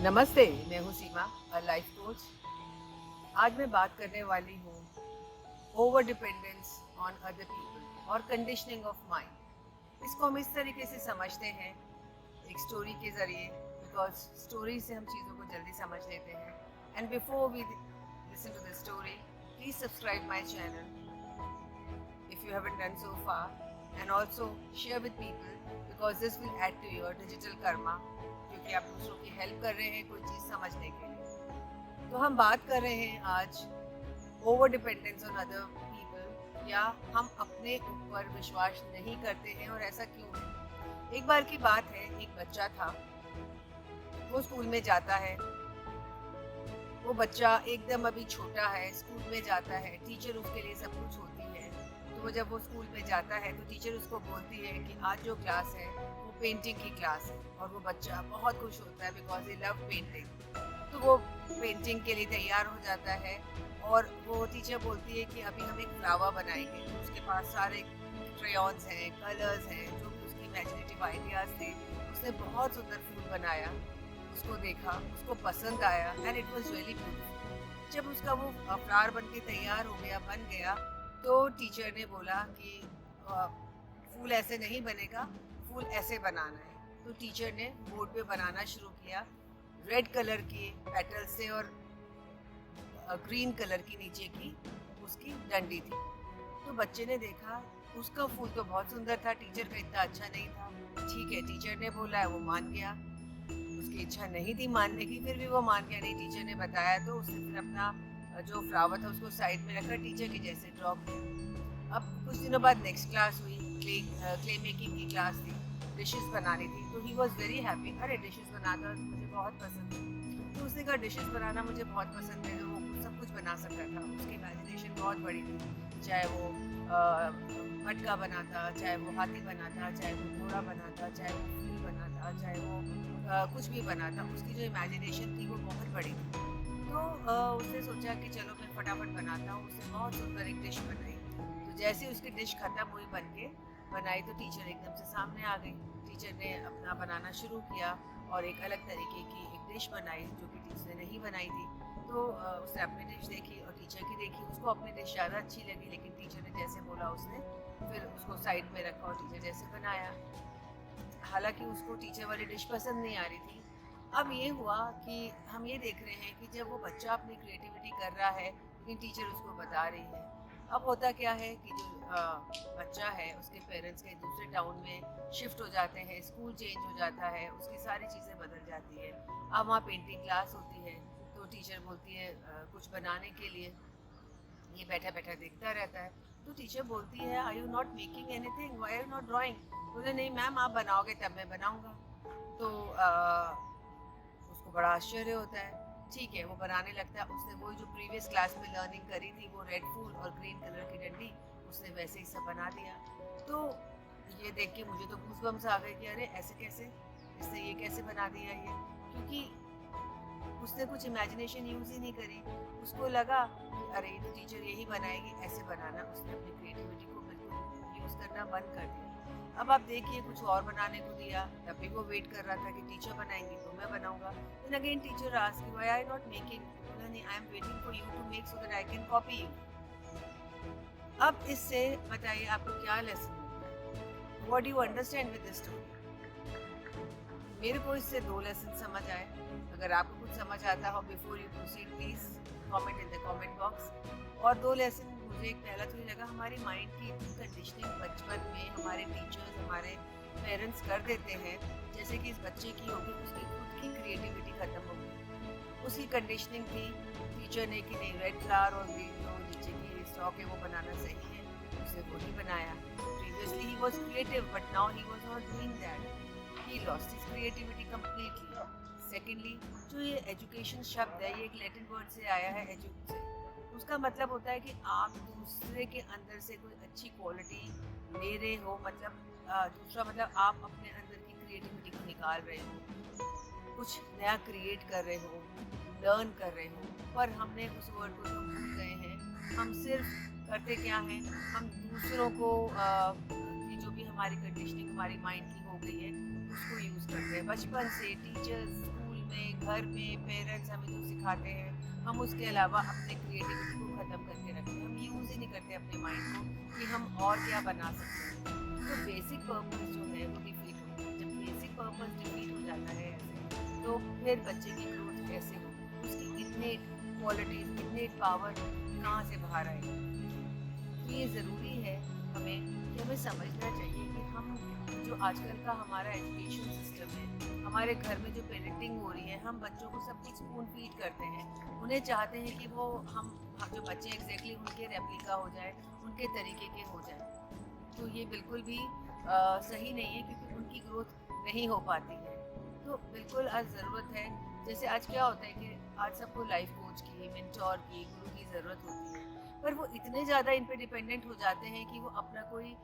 नमस्ते, मैं हूँ सीमा, लाइफ कोच। आज मैं बात करने वाली हूँ over dependence on other people और कंडीशनिंग ऑफ माइंड। इसको हम इस तरीके से समझते हैं एक स्टोरी के ज़रिए, बिकॉज स्टोरी से हम चीज़ों को जल्दी समझ लेते हैं। And before we listen to the story, please subscribe my channel if you haven't done so far, and also share with people because this will add to your digital karma, क्योंकि आप दूसरों की हेल्प कर रहे हैं कोई चीज़ समझने के लिए। तो हम बात कर रहे हैं आज over dependence on other people, या हम अपने ऊपर विश्वास नहीं करते हैं और ऐसा क्यों है। एक बार की बात है, एक बच्चा था, वो स्कूल में जाता है। वो बच्चा एकदम अभी छोटा है, स्कूल में जाता है, टीचर उसके लिए सब कुछ होती है। तो वो जब वो स्कूल में जाता है तो टीचर उसको बोलती है कि आज जो क्लास है वो पेंटिंग की क्लास है, और वो बच्चा बहुत खुश होता है बिकॉज ही लव पेंटिंग। तो वो पेंटिंग के लिए तैयार हो जाता है, और वो टीचर बोलती है कि अभी हम एक फ्लावर बनाएंगे। तो उसके पास सारे क्रेयॉन्स हैं, कलर्स हैं, जो भी उसकी इमेजिनेटिव आइडियाज थे। उसने बहुत सुंदर फूल बनाया, उसको देखा, उसको पसंद आया, and it was really beautiful. जब उसका वो फ्लावर बन के तैयार हो गया, बन गया, तो टीचर ने बोला कि फूल ऐसे नहीं बनेगा, फूल ऐसे बनाना है। तो टीचर ने बोर्ड पे बनाना शुरू किया, रेड कलर के पेटल से, और ग्रीन कलर की नीचे की उसकी डंडी थी। तो बच्चे ने देखा, उसका फूल तो बहुत सुंदर था, टीचर का इतना अच्छा नहीं था। ठीक है, टीचर ने बोला है, वो मान गया। उसकी इच्छा नहीं थी मानने की, फिर भी वो मान गया। नहीं, टीचर ने बताया, तो उसने फिर अपना जो फ्लावर था उसको साइड में रखकर टीचर के जैसे ड्रॉ किया। अब कुछ दिनों बाद नेक्स्ट क्लास हुई, क्ले मेकिंग की क्लास थी, डिशेस बनानी थी। तो ही वॉज वेरी हैप्पी, अरे डिशेस बनाना मुझे बहुत पसंद है। तो उसने कहा डिशेस बनाना मुझे बहुत पसंद है, तो वो सब कुछ बना सकता था। उसकी इमेजिनेशन बहुत बड़ी थी, चाहे वो मटका बनाता, चाहे वो हाथी बनाता, चाहे वो घोड़ा बनाता, चाहे वो फूल बनाता, चाहे वो कुछ भी बनाता। उसकी जो इमेजिनेशन थी वो बहुत बड़ी थी। तो उसने सोचा कि चलो मैं फटाफट बनाता हूँ। उसने बहुत सुंदर एक डिश बनाई। तो जैसे उसकी डिश खत्म हुई बन के बनाई, तो टीचर एकदम से सामने आ गई। टीचर ने अपना बनाना शुरू किया और एक अलग तरीके की एक डिश बनाई जो कि टीचर ने नहीं बनाई थी। तो उसने अपनी डिश देखी और टीचर की देखी। उसको अपनी डिश ज़्यादा अच्छी लगी, लेकिन टीचर ने जैसे बोला उसने फिर उसको साइड में रखा और टीचर जैसे बनाया। हालांकि उसको टीचर वाली डिश पसंद नहीं आ रही थी। अब ये हुआ कि हम ये देख रहे हैं कि जब वो बच्चा अपनी क्रिएटिविटी कर रहा है, लेकिन टीचर उसको बता रही है। अब होता क्या है कि जो बच्चा है, उसके पेरेंट्स कहीं दूसरे टाउन में शिफ्ट हो जाते हैं, स्कूल चेंज हो जाता है, उसकी सारी चीज़ें बदल जाती है। अब वहाँ पेंटिंग क्लास होती है, तो टीचर बोलती है कुछ बनाने के लिए। ये बैठा बैठा देखता रहता है। तो टीचर बोलती है, are you not making anything, why are you not drawing. बोले, नहीं मैम, आप बनाओगे तब मैं बनाऊंगा। तो उसको बड़ा आश्चर्य होता है। ठीक है, वो बनाने लगता है। उसने वो जो प्रीवियस क्लास में लर्निंग करी थी, वो रेड फूल और ग्रीन कलर की डंडी, उसने वैसे ही सब बना दिया। तो ये देख के मुझे तो गूज़बम्स आ गए कि अरे ऐसे कैसे, इसने ये कैसे बना दिया ये। क्योंकि उसने कुछ इमेजिनेशन यूज़ ही नहीं करी। उसको लगा कि अरे ये तो टीचर यही बनाएगी, ऐसे बनाना। उसने अपनी क्रिएटिविटी को बिल्कुल यूज़ करना बंद कर दिया। अब आप देखिए, कुछ और बनाने को दिया, तब भी वो वेट कर रहा था कि टीचर बनाएंगी तो मैं बनाऊंगा। Then again teacher asked, why are you not making. बोला, नहीं, I am waiting for you to make so that I can copy you. अब इससे बताइए आपको क्या लेसन मिलता है, what do you understand with this story. मेरे को इससे दो लेसन समझ आए। अगर आपको कुछ समझ आता हो, before you proceed please comment in the comment box. और दो लेसन मुझे, एक पहला तो ये लगा, हमारी माइंड की इतनी कंडीशनिंग बचपन में हमारे टीचर्स, हमारे पेरेंट्स कर देते हैं। जैसे कि इस बच्चे की होगी, उसकी खुद की क्रिएटिविटी खत्म हो गई। उसकी कंडीशनिंग थी टीचर ने कि नहीं, रेड फ्लावर और ग्रीन जो नीचे की स्टॉक है वो बनाना सही है, उसने वो नहीं बनाया। Previously he was creative, but now he was not doing that. he lost his creativity completely. Secondly, जो ये एजुकेशन शब्द है, ये एक लैटिन वर्ड से आया है, एजु से। उसका मतलब होता है कि आप दूसरे के अंदर से कोई अच्छी क्वालिटी ले रहे हो, मतलब दूसरा मतलब आप अपने अंदर की क्रिएटिविटी को निकाल रहे हो, कुछ नया क्रिएट कर रहे हो, लर्न कर रहे हो। पर हमने उस वर्ड को तो भूल गए हैं। हम सिर्फ करते क्या हैं, हम दूसरों को की जो भी हमारी कंडीशनिंग हमारी माइंड की हो गई है, उसको यूज़ करते हैं। बचपन से टीचर्स, स्कूल में, घर में पेरेंट्स हमें जो सिखाते हैं, हम उसके अलावा अपने क्रिएटिविटी को ख़त्म करके रखते हैं। हम यूज़ ही नहीं करते अपने माइंड को कि हम और क्या बना सकते हैं। तो बेसिक पर्पस जो है वो डिफीट होता है। जब बेसिक पर्पस डिफीट हो जाता है ऐसे, तो फिर बच्चे की ग्रोथ कैसे होगी, उसकी इननेट क्वालिटीज, इननेट पावर कहाँ से बाहर आएगी। तो ये ज़रूरी है हमें समझना चाहिए कि हम जो आजकल का हमारा एजुकेशन सिस्टम है, हमारे घर में जो पेरेंटिंग हो रही है, हम बच्चों को सब कुछ स्पून फीड करते हैं। उन्हें चाहते हैं कि वो हम जो बच्चे एग्जैक्टली उनके रेप्लिका हो जाए, उनके तरीके के हो जाए। तो ये बिल्कुल भी सही नहीं है, क्योंकि उनकी ग्रोथ नहीं हो पाती है। तो बिल्कुल आज ज़रूरत है, जैसे आज क्या होता है कि आज सबको लाइफ कोच की, मेंटोर की, गुरु की ज़रूरत होती है, पर वो इतने ज़्यादा इन पे डिपेंडेंट हो जाते हैं कि वो अपना कोई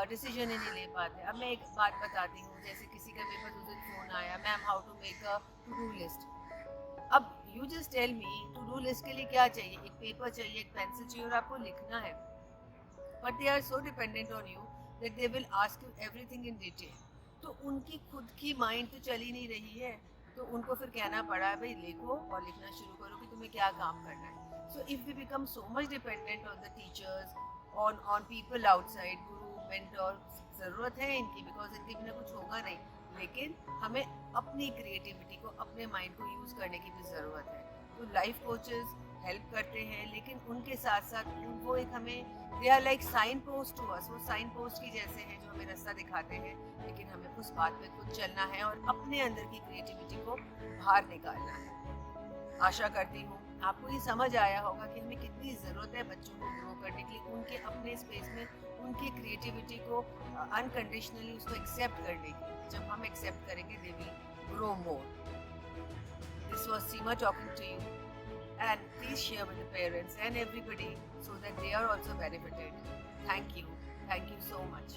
डिसीजन ही नहीं ले पाते। अब मैं एक बात बताती हूँ, जैसे किसी का मेरे पास उस दिन फ़ोन आया, ma'am how to make a to do list. अब you just tell me, to do list के लिए क्या चाहिए? एक पेपर चाहिए, एक पेंसिल चाहिए और आपको लिखना है। But they are so dependent on you that they will ask you everything in detail. तो उनकी खुद की माइंड तो चल ही नहीं रही है, तो उनको फिर कहना पड़ा भाई लिखो और लिखना शुरू करो कि तुम्हें क्या काम करना है। So if we become so much dependent on the teachers, on people outside, guru mentor, ज़रूरत है इनकी, बिकॉज इनके बिना कुछ होगा नहीं, लेकिन हमें अपनी क्रिएटिविटी को, अपने माइंड को यूज़ करने की भी ज़रूरत है। तो लाइफ कोचेस हेल्प करते हैं, लेकिन उनके साथ साथ वो एक हमें, they are like sign post to us, वो साइन पोस्ट की जैसे हैं जो हमें रास्ता दिखाते हैं, लेकिन हमें उस बात पे खुद चलना है और अपने अंदर की क्रिएटिविटी को बाहर निकालना है। आशा करती हूँ आपको ये समझ आया होगा कि हमें कितनी ज़रूरत है बच्चों को ग्रो करने के लिए, उनके अपने स्पेस में उनकी क्रिएटिविटी को अनकंडीशनली उसको एक्सेप्ट करने की। जब हम एक्सेप्ट करेंगे they will grow more. This was Seema talking to you, and please share with the parents and everybody so that they are also benefited. Thank you so much.